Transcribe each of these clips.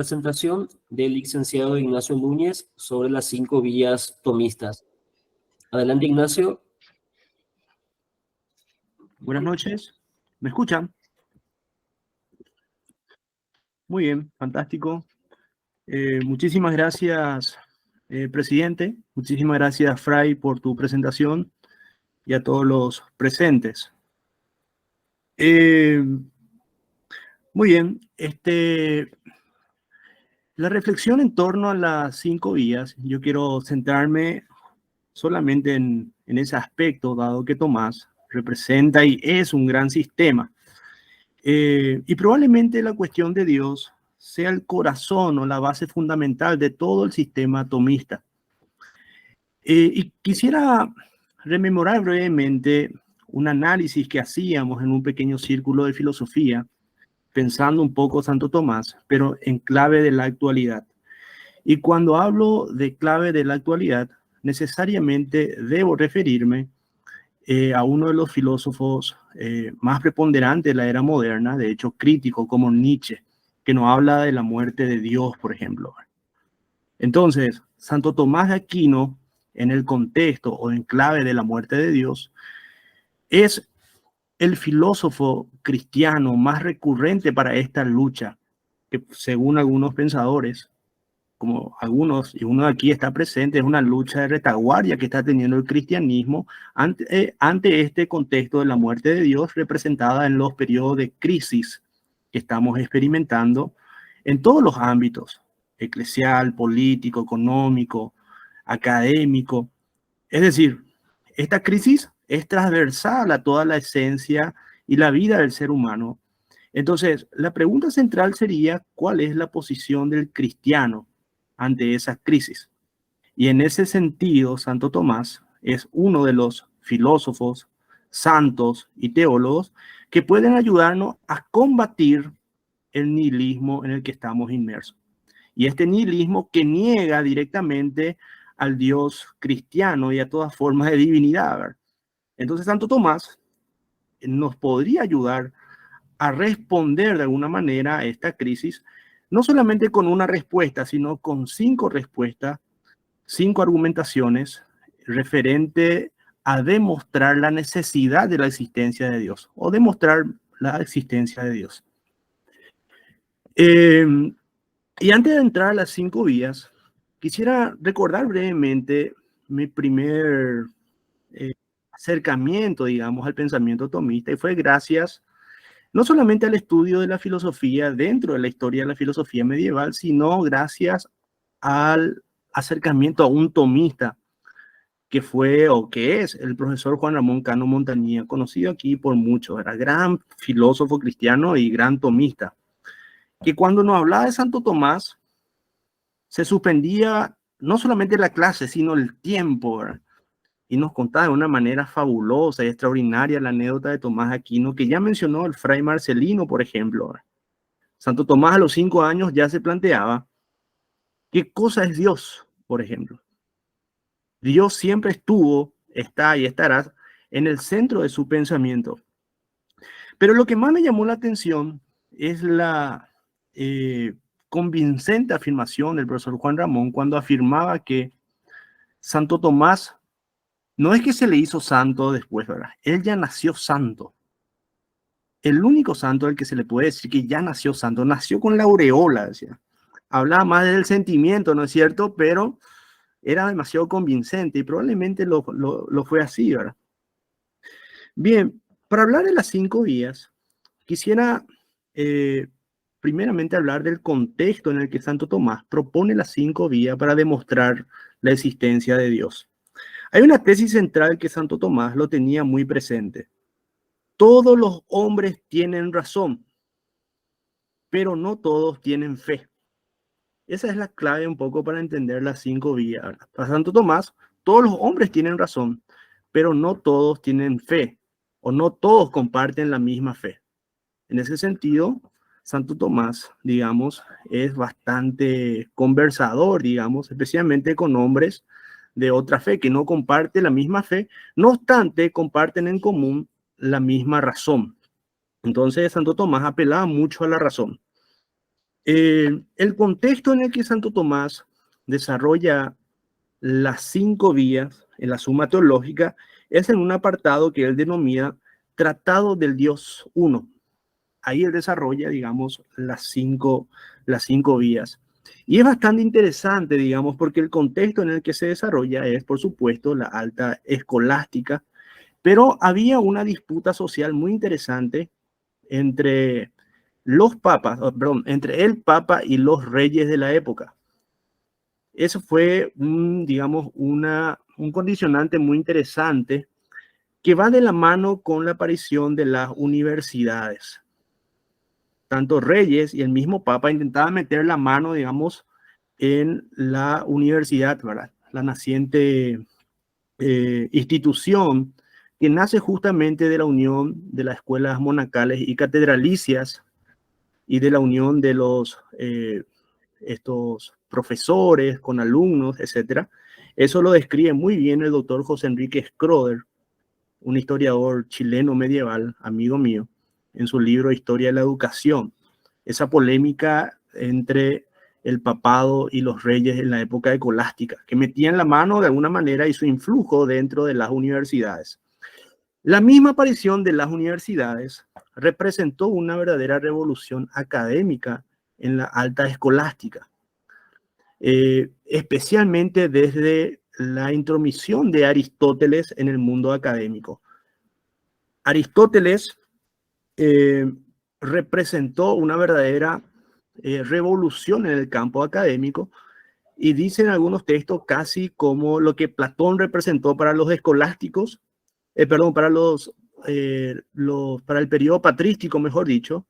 Presentación del licenciado Ignacio Núñez sobre las 5 vías tomistas. Adelante, Ignacio. Buenas noches. ¿Me escuchan? Muy bien, fantástico. Muchísimas gracias, presidente. Muchísimas gracias, Fray, por tu presentación y a todos los presentes. Muy bien. La reflexión en torno a las 5 vías, yo quiero centrarme solamente en ese aspecto, dado que Tomás representa y es un gran sistema. Y probablemente la cuestión de Dios sea el corazón o la base fundamental de todo el sistema atomista. Y quisiera rememorar brevemente un análisis que hacíamos en un pequeño círculo de filosofía, pensando un poco Santo Tomás, pero en clave de la actualidad. Y cuando hablo de clave de la actualidad, necesariamente debo referirme a uno de los filósofos más preponderantes de la era moderna, de hecho crítico, como Nietzsche, que nos habla de la muerte de Dios, por ejemplo. Entonces, Santo Tomás de Aquino, en el contexto o en clave de la muerte de Dios, es el filósofo cristiano más recurrente para esta lucha, que según algunos pensadores, como algunos, y uno de aquí está presente, es una lucha de retaguardia que está teniendo el cristianismo ante este contexto de la muerte de Dios, representada en los periodos de crisis que estamos experimentando en todos los ámbitos, eclesial, político, económico, académico. Es decir, esta crisis es transversal a toda la esencia y la vida del ser humano. Entonces, la pregunta central sería, ¿cuál es la posición del cristiano ante esa crisis? Y en ese sentido, Santo Tomás es uno de los filósofos, santos y teólogos que pueden ayudarnos a combatir el nihilismo en el que estamos inmersos. Y este nihilismo que niega directamente al Dios cristiano y a todas formas de divinidad. Entonces, Santo Tomás nos podría ayudar a responder de alguna manera a esta crisis, no solamente con una respuesta, sino con 5 respuestas, 5 argumentaciones referente a demostrar la necesidad de la existencia de Dios o demostrar la existencia de Dios. Y antes de entrar a las 5 vías, quisiera recordar brevemente mi primer acercamiento, digamos, al pensamiento tomista, y fue gracias no solamente al estudio de la filosofía dentro de la historia de la filosofía medieval, sino gracias al acercamiento a un tomista que fue o que es el profesor Juan Ramón Cano Montañía, conocido aquí por muchos, era gran filósofo cristiano y gran tomista, que cuando nos hablaba de Santo Tomás, se suspendía no solamente la clase, sino el tiempo, ¿verdad? Y nos contaba de una manera fabulosa y extraordinaria la anécdota de Tomás Aquino, que ya mencionó el fray Marcelino, por ejemplo. Santo Tomás a los 5 años ya se planteaba qué cosa es Dios, por ejemplo. Dios siempre estuvo, está y estará en el centro de su pensamiento. Pero lo que más me llamó la atención es la convincente afirmación del profesor Juan Ramón cuando afirmaba que Santo Tomás no es que se le hizo santo después, ¿verdad? Él ya nació santo. El único santo al que se le puede decir que ya nació santo, nació con la aureola, decía. Hablaba más del sentimiento, ¿no es cierto? Pero era demasiado convincente y probablemente lo fue así, ¿verdad? Bien, para hablar de las 5 vías, quisiera primeramente hablar del contexto en el que Santo Tomás propone las 5 vías para demostrar la existencia de Dios. Hay una tesis central que Santo Tomás lo tenía muy presente. Todos los hombres tienen razón, pero no todos tienen fe. Esa es la clave un poco para entender las 5 vías. Para Santo Tomás, todos los hombres tienen razón, pero no todos tienen fe, o no todos comparten la misma fe. En ese sentido, Santo Tomás, digamos, es bastante conversador, digamos, especialmente con hombres de otra fe, que no comparten la misma fe, no obstante, comparten en común la misma razón. Entonces, Santo Tomás apelaba mucho a la razón. El contexto en el que Santo Tomás desarrolla las 5 vías en la Suma Teológica es en un apartado que él denomina Tratado del Dios Uno. Ahí él desarrolla, digamos, las cinco vías. Y es bastante interesante, digamos, porque el contexto en el que se desarrolla es, por supuesto, la alta escolástica, pero había una disputa social muy interesante entre los papas, entre el papa y los reyes de la época. Eso fue, digamos, un condicionante muy interesante que va de la mano con la aparición de las universidades. Tanto reyes y el mismo papa intentaban meter la mano, digamos, en la universidad, ¿verdad? La naciente institución que nace justamente de la unión de las escuelas monacales y catedralicias y de la unión de estos profesores con alumnos, etcétera. Eso lo describe muy bien el doctor José Enrique Schroeder, un historiador chileno medieval, amigo mío, en su libro Historia de la Educación. Esa polémica entre el papado y los reyes en la época escolástica, que metían la mano de alguna manera y su influjo dentro de las universidades. La misma aparición de las universidades representó una verdadera revolución académica en la alta escolástica, especialmente desde la intromisión de Aristóteles en el mundo académico. Aristóteles representó una verdadera revolución en el campo académico y dicen algunos textos casi como lo que Platón representó para los escolásticos, para el periodo patrístico, mejor dicho,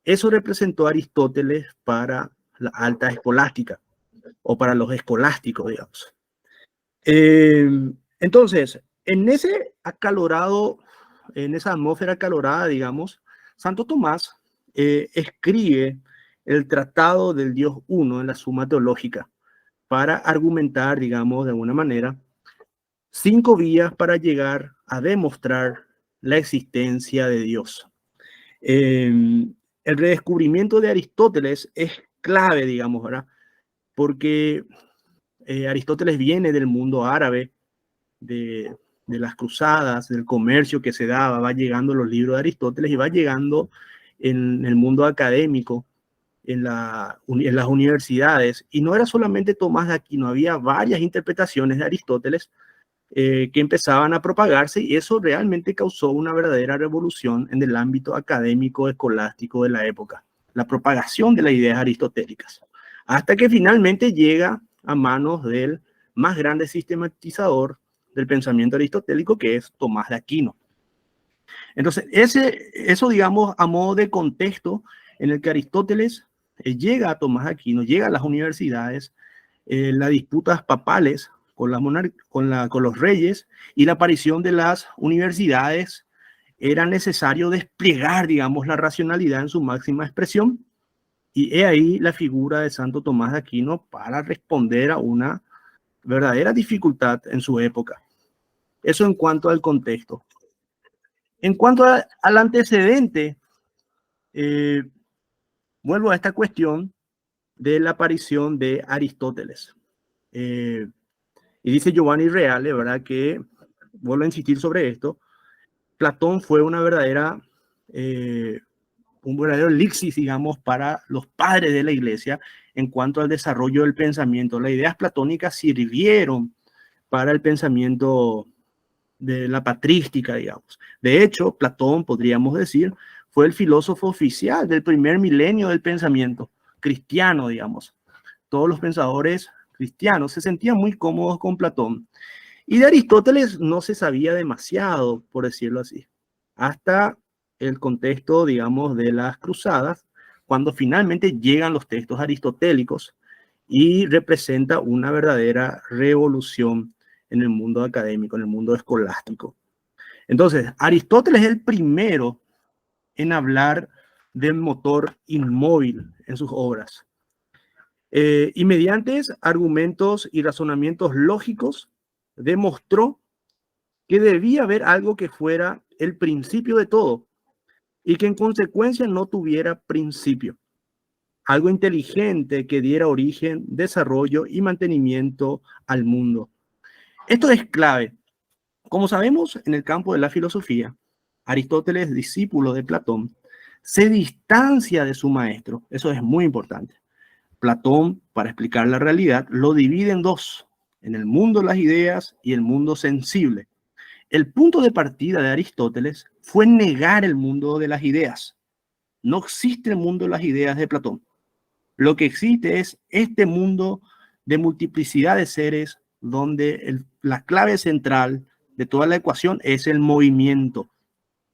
eso representó Aristóteles para la alta escolástica o para los escolásticos, digamos. Entonces, en esa atmósfera acalorada, digamos, Santo Tomás escribe el Tratado del Dios Uno en la Suma Teológica para argumentar, digamos, de alguna manera, 5 vías para llegar a demostrar la existencia de Dios. El redescubrimiento de Aristóteles es clave, digamos, ¿verdad? Porque Aristóteles viene del mundo árabe, de las cruzadas, del comercio que se daba, va llegando los libros de Aristóteles y va llegando en el mundo académico, en las universidades. Y no era solamente Tomás de Aquino, había varias interpretaciones de Aristóteles que empezaban a propagarse y eso realmente causó una verdadera revolución en el ámbito académico escolástico de la época, la propagación de las ideas aristotélicas, hasta que finalmente llega a manos del más grande sistematizador del pensamiento aristotélico, que es Tomás de Aquino. Entonces, eso, digamos, a modo de contexto en el que Aristóteles llega a Tomás de Aquino, llega a las universidades, las disputas papales con los reyes y la aparición de las universidades, era necesario desplegar, digamos, la racionalidad en su máxima expresión. Y he ahí la figura de Santo Tomás de Aquino para responder a una verdadera dificultad en su época. Eso en cuanto al contexto. En cuanto al antecedente, vuelvo a esta cuestión de la aparición de Aristóteles. Y dice Giovanni Reale, ¿verdad? Que, vuelvo a insistir sobre esto, Platón fue un verdadero elixir, digamos, para los padres de la iglesia en cuanto al desarrollo del pensamiento. Las ideas platónicas sirvieron para el pensamiento de la patrística, digamos. De hecho, Platón, podríamos decir, fue el filósofo oficial del primer milenio del pensamiento cristiano, digamos. Todos los pensadores cristianos se sentían muy cómodos con Platón. Y de Aristóteles no se sabía demasiado, por decirlo así, hasta el contexto, digamos, de las cruzadas, cuando finalmente llegan los textos aristotélicos y representa una verdadera revolución en el mundo académico, en el mundo escolástico. Entonces, Aristóteles es el primero en hablar del motor inmóvil en sus obras. Y mediante argumentos y razonamientos lógicos, demostró que debía haber algo que fuera el principio de todo y que en consecuencia no tuviera principio. algo inteligente que diera origen, desarrollo y mantenimiento al mundo. Esto es clave. Como sabemos, en el campo de la filosofía, Aristóteles, discípulo de Platón, se distancia de su maestro. Eso es muy importante. Platón, para explicar la realidad, lo divide en dos, en el mundo de las ideas y el mundo sensible. El punto de partida de Aristóteles fue negar el mundo de las ideas. No existe el mundo de las ideas de Platón. Lo que existe es este mundo de multiplicidad de seres donde la clave central de toda la ecuación es el movimiento.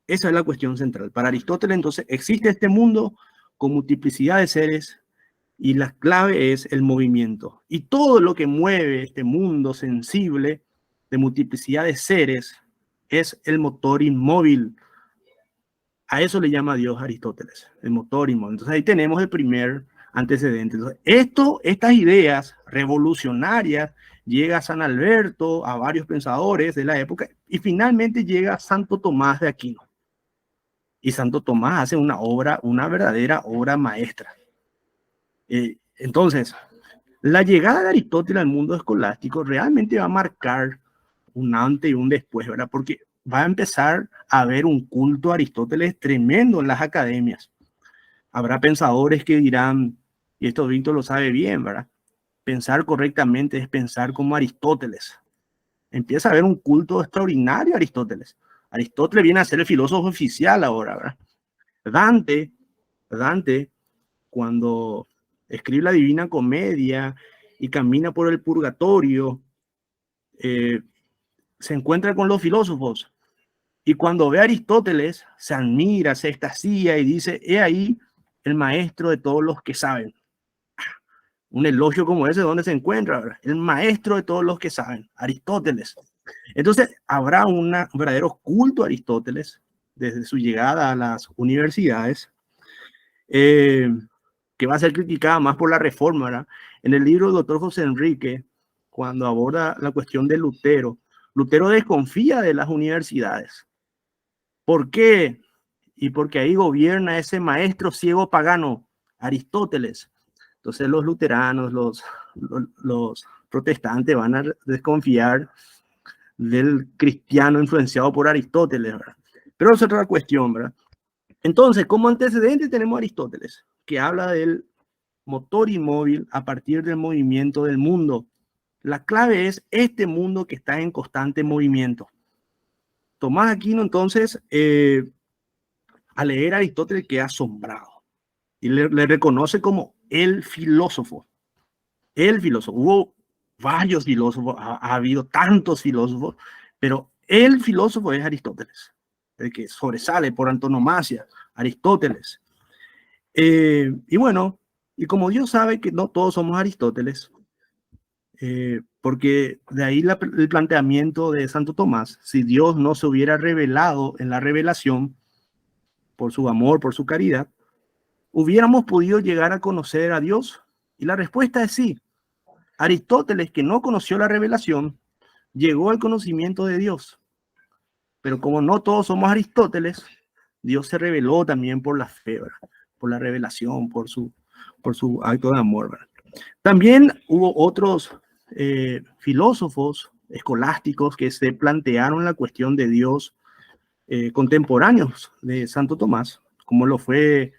Esa es la cuestión central. Para Aristóteles, entonces, existe este mundo con multiplicidad de seres y la clave es el movimiento. Y todo lo que mueve este mundo sensible de multiplicidad de seres es el motor inmóvil. A eso le llama Dios Aristóteles, el motor inmóvil. Entonces ahí tenemos el primer antecedente. Entonces, estas ideas revolucionarias llega a San Alberto, a varios pensadores de la época, y finalmente llega a Santo Tomás de Aquino. Y Santo Tomás hace una obra, una verdadera obra maestra. Entonces, la llegada de Aristóteles al mundo escolástico realmente va a marcar un antes y un después, ¿verdad? Porque va a empezar a haber un culto a Aristóteles tremendo en las academias. Habrá pensadores que dirán, y esto Víctor lo sabe bien, ¿verdad? Pensar correctamente es pensar como Aristóteles. Empieza a haber un culto extraordinario a Aristóteles. Aristóteles viene a ser el filósofo oficial ahora, ¿verdad? Dante, cuando escribe la Divina Comedia y camina por el purgatorio, se encuentra con los filósofos. Y cuando ve a Aristóteles, se admira, se extasía y dice, he ahí el maestro de todos los que saben. Un elogio como ese, ¿dónde se encuentra? ¿Verdad? El maestro de todos los que saben, Aristóteles. Entonces, habrá un verdadero culto a Aristóteles desde su llegada a las universidades, que va a ser criticada más por la reforma, ¿verdad? En el libro del doctor José Enrique, cuando aborda la cuestión de Lutero, Lutero desconfía de las universidades. ¿Por qué? Y porque ahí gobierna ese maestro ciego pagano, Aristóteles. Entonces los luteranos, los protestantes van a desconfiar del cristiano influenciado por Aristóteles, ¿verdad? Pero es otra cuestión, ¿verdad? Entonces, como antecedente tenemos a Aristóteles, que habla del motor inmóvil a partir del movimiento del mundo. La clave es este mundo que está en constante movimiento. Tomás Aquino, entonces, al leer a Aristóteles queda asombrado y le reconoce como el filósofo. El filósofo. Hubo varios filósofos, ha habido tantos filósofos, pero el filósofo es Aristóteles, el que sobresale por antonomasia, Aristóteles. Y bueno, y como Dios sabe que no todos somos Aristóteles, porque de ahí el planteamiento de Santo Tomás, si Dios no se hubiera revelado en la revelación, por su amor, por su caridad, ¿hubiéramos podido llegar a conocer a Dios? Y la respuesta es sí. Aristóteles, que no conoció la revelación, llegó al conocimiento de Dios. Pero como no todos somos Aristóteles, Dios se reveló también por la fe, ¿verdad? Por la revelación, por su acto de amor, ¿verdad? También hubo otros filósofos escolásticos que se plantearon la cuestión de Dios, contemporáneos de Santo Tomás, como lo fue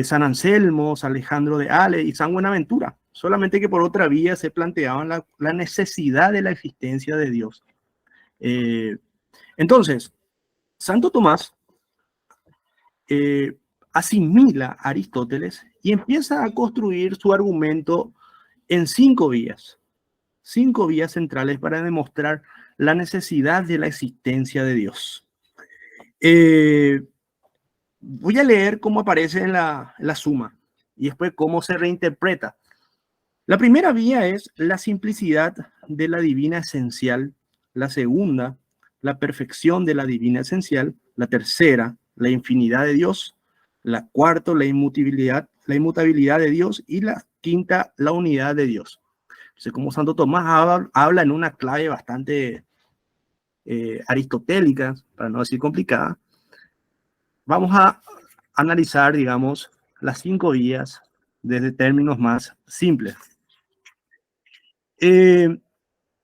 San Anselmo, San Alejandro de Ale y San Buenaventura, solamente que por otra vía se planteaban la necesidad de la existencia de Dios. Entonces, Santo Tomás asimila a Aristóteles y empieza a construir su argumento en 5 vías centrales para demostrar la necesidad de la existencia de Dios. Voy a leer cómo aparece en la suma y después cómo se reinterpreta. La primera vía es la simplicidad de la divina esencial. La segunda, la perfección de la divina esencial. La tercera, la infinidad de Dios. La cuarta, la inmutabilidad de Dios. Y la quinta, la unidad de Dios. Entonces, como Santo Tomás habla en una clave bastante aristotélica, para no decir complicada, vamos a analizar, digamos, las 5 vías desde términos más simples.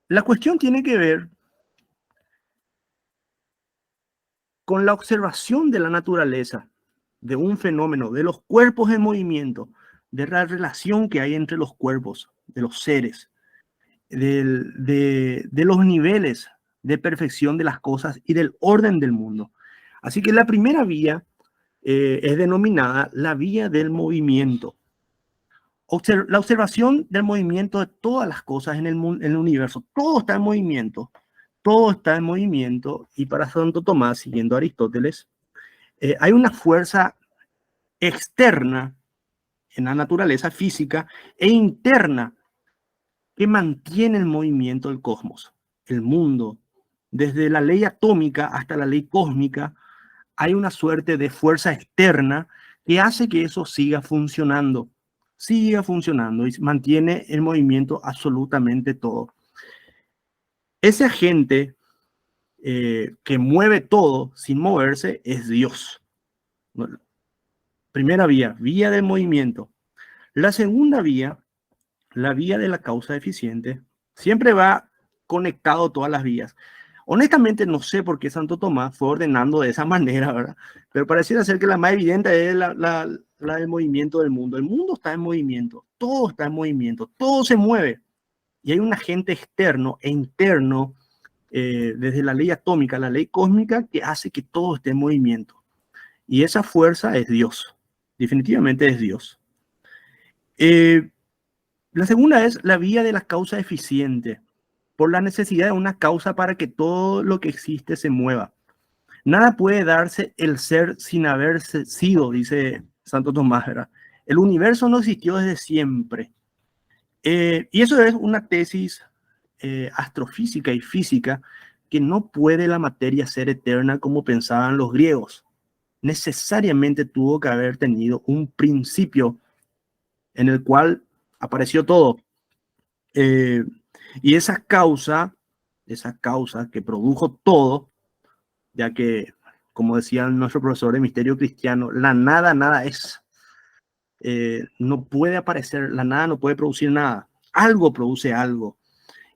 La cuestión tiene que ver con la observación de la naturaleza, de un fenómeno, de los cuerpos en movimiento, de la relación que hay entre los cuerpos, de los seres, de los niveles de perfección de las cosas y del orden del mundo. Así que la primera vía es denominada la vía del movimiento. La observación del movimiento de todas las cosas en el universo. Todo está en movimiento. Todo está en movimiento. Y para Santo Tomás, siguiendo a Aristóteles, hay una fuerza externa en la naturaleza física e interna que mantiene el movimiento del cosmos, el mundo. Desde la ley atómica hasta la ley cósmica, hay una suerte de fuerza externa que hace que eso siga funcionando y mantiene el movimiento absolutamente todo. Ese agente que mueve todo sin moverse es Dios. Primera vía, vía del movimiento. La segunda vía, la vía de la causa eficiente, siempre va conectado todas las vías. Honestamente no sé por qué Santo Tomás fue ordenando de esa manera, ¿verdad? Pero pareciera ser que la más evidente es la del movimiento del mundo. El mundo está en movimiento, todo está en movimiento, todo se mueve. Y hay un agente externo e interno, desde la ley atómica, la ley cósmica, que hace que todo esté en movimiento. Y esa fuerza es Dios, definitivamente es Dios. La segunda es la vía de la causa eficiente, por la necesidad de una causa para que todo lo que existe se mueva. Nada puede darse el ser sin haberse sido, dice Santo Tomás, ¿verdad? El universo no existió desde siempre. Y eso es una tesis astrofísica y física, que no puede la materia ser eterna como pensaban los griegos. Necesariamente tuvo que haber tenido un principio en el cual apareció todo. Y esa causa que produjo todo, ya que, como decía nuestro profesor de Misterio Cristiano, la nada, nada es. No puede aparecer, la nada no puede producir nada. Algo produce algo.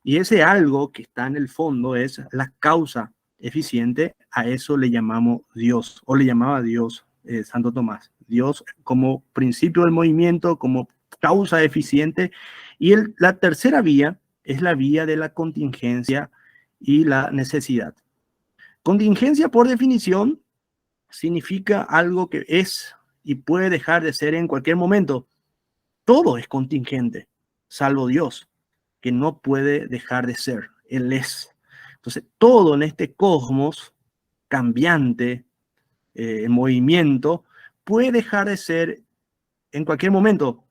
Y ese algo que está en el fondo es la causa eficiente. A eso le llamamos Dios, o le llamaba Dios Santo Tomás. Dios como principio del movimiento, como causa eficiente. Y la tercera vía es la vía de la contingencia y la necesidad. Contingencia, por definición, significa algo que es y puede dejar de ser en cualquier momento. Todo es contingente, salvo Dios, que no puede dejar de ser. Él es. Entonces, todo en este cosmos cambiante, en movimiento, puede dejar de ser en cualquier momento.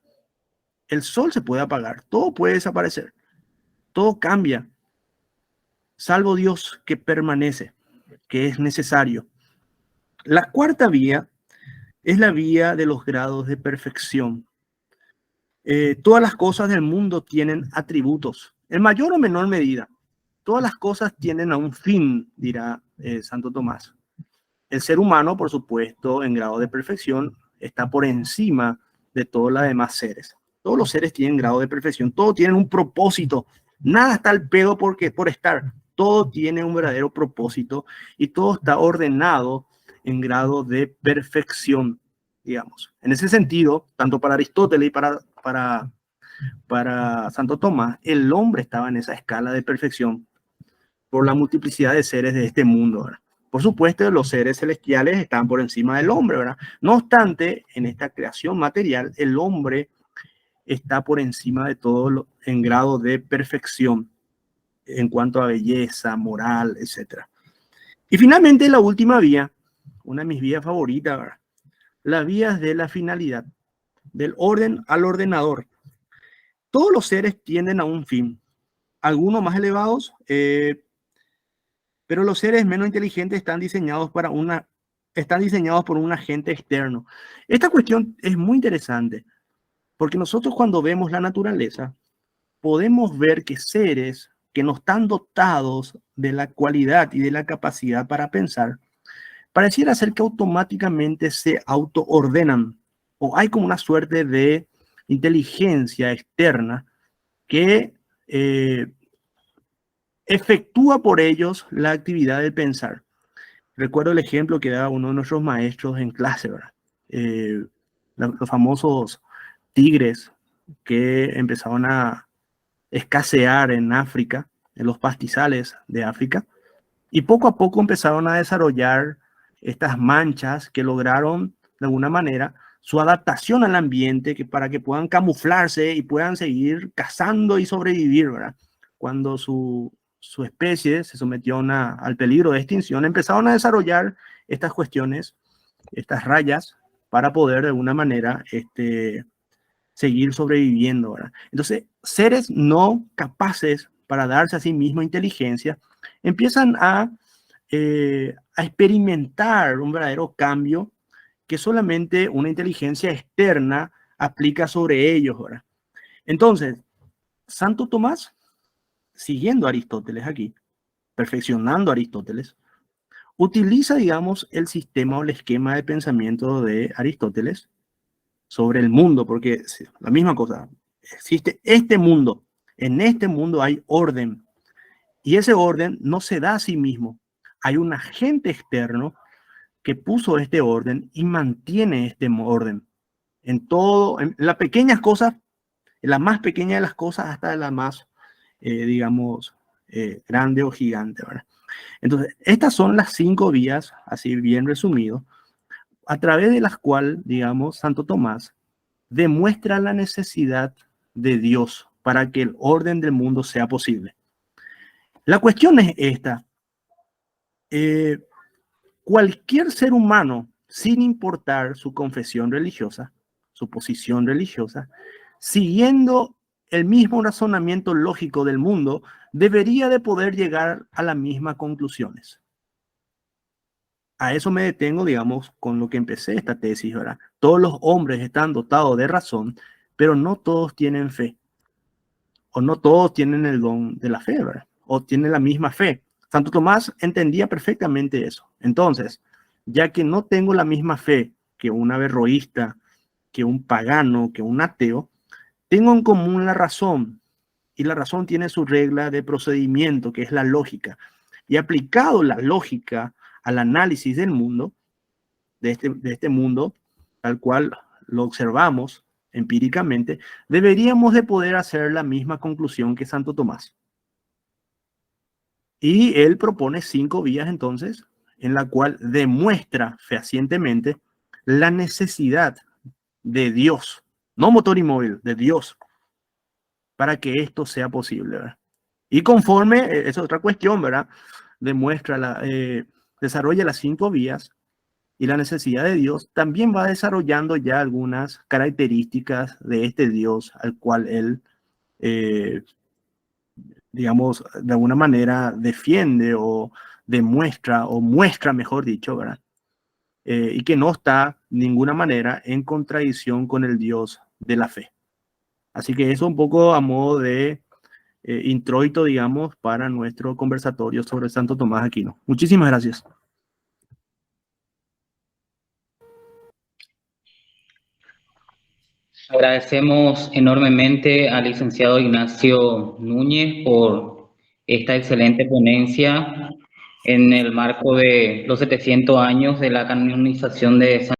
El sol se puede apagar, todo puede desaparecer, todo cambia, salvo Dios, que permanece, que es necesario. La cuarta vía es la vía de los grados de perfección. Todas las cosas del mundo tienen atributos, en mayor o menor medida. Todas las cosas tienen a un fin, dirá Santo Tomás. El ser humano, por supuesto, en grado de perfección, está por encima de todos los demás seres. Todos los seres tienen grado de perfección, todos tienen un propósito. Nada está al pedo por estar. Todo tiene un verdadero propósito y todo está ordenado en grado de perfección, digamos. En ese sentido, tanto para Aristóteles y para Santo Tomás, el hombre estaba en esa escala de perfección por la multiplicidad de seres de este mundo, ¿verdad? Por supuesto, los seres celestiales están por encima del hombre, ¿verdad? No obstante, en esta creación material, el hombre está por encima de todo en grado de perfección en cuanto a belleza, moral, etc. Y finalmente, la última vía, una de mis vías favoritas, ¿verdad? Las vías de la finalidad, del orden al ordenador. Todos los seres tienden a un fin, algunos más elevados, pero los seres menos inteligentes están diseñados por un agente externo. Esta cuestión es muy interesante, porque nosotros cuando vemos la naturaleza, podemos ver que seres que no están dotados de la cualidad y de la capacidad para pensar, pareciera ser que automáticamente se autoordenan, o hay como una suerte de inteligencia externa que efectúa por ellos la actividad de pensar. Recuerdo el ejemplo que daba uno de nuestros maestros en clase, ¿verdad? Los famosos tigres que empezaron a escasear en África, en los pastizales de África, y poco a poco empezaron a desarrollar estas manchas que lograron, de alguna manera, su adaptación al ambiente para que puedan camuflarse y puedan seguir cazando y sobrevivir, ¿verdad? Cuando su especie se sometió al peligro de extinción, empezaron a desarrollar estas cuestiones, estas rayas, para poder de alguna manera seguir sobreviviendo, ¿verdad? Entonces, seres no capaces para darse a sí mismos inteligencia, empiezan a experimentar un verdadero cambio que solamente una inteligencia externa aplica sobre ellos, ¿verdad? Entonces, Santo Tomás, siguiendo a Aristóteles aquí, perfeccionando a Aristóteles, utiliza, digamos, el sistema o el esquema de pensamiento de Aristóteles sobre el mundo, porque la misma cosa, existe este mundo, en este mundo hay orden, y ese orden no se da a sí mismo, hay un agente externo que puso este orden y mantiene este orden en todo, en las pequeñas cosas, en la más pequeña de las cosas hasta la más, digamos, grande o gigante, ¿verdad? Entonces, estas son las 5 vías, así bien resumido, a través de las cuales, digamos, Santo Tomás demuestra la necesidad de Dios para que el orden del mundo sea posible. La cuestión es esta. Cualquier ser humano, sin importar su confesión religiosa, su posición religiosa, siguiendo el mismo razonamiento lógico del mundo, debería de poder llegar a las mismas conclusiones. A eso me detengo, digamos, con lo que empecé esta tesis, ¿verdad? Todos los hombres están dotados de razón, pero no todos tienen fe. O no todos tienen el don de la fe, ¿verdad? O tienen la misma fe. Santo Tomás entendía perfectamente eso. Entonces, ya que no tengo la misma fe que un averroísta, que un pagano, que un ateo, tengo en común la razón. Y la razón tiene su regla de procedimiento, que es la lógica. Y aplicado la lógica al análisis del mundo, de este mundo, tal cual lo observamos empíricamente, deberíamos de poder hacer la misma conclusión que Santo Tomás. Y él propone 5 vías entonces, en la cual demuestra fehacientemente la necesidad de Dios, no motor y móvil, de Dios, para que esto sea posible, ¿verdad? Y conforme, es otra cuestión, ¿verdad? Demuestra, desarrolla las 5 vías y la necesidad de Dios, también va desarrollando ya algunas características de este Dios al cual él, digamos, de alguna manera defiende o demuestra, o muestra, mejor dicho, ¿verdad? Y que no está de ninguna manera en contradicción con el Dios de la fe. Así que eso un poco a modo de introito, digamos, para nuestro conversatorio sobre Santo Tomás de Aquino. Muchísimas gracias. Agradecemos enormemente al licenciado Ignacio Núñez por esta excelente ponencia en el marco de los 700 años de la canonización de San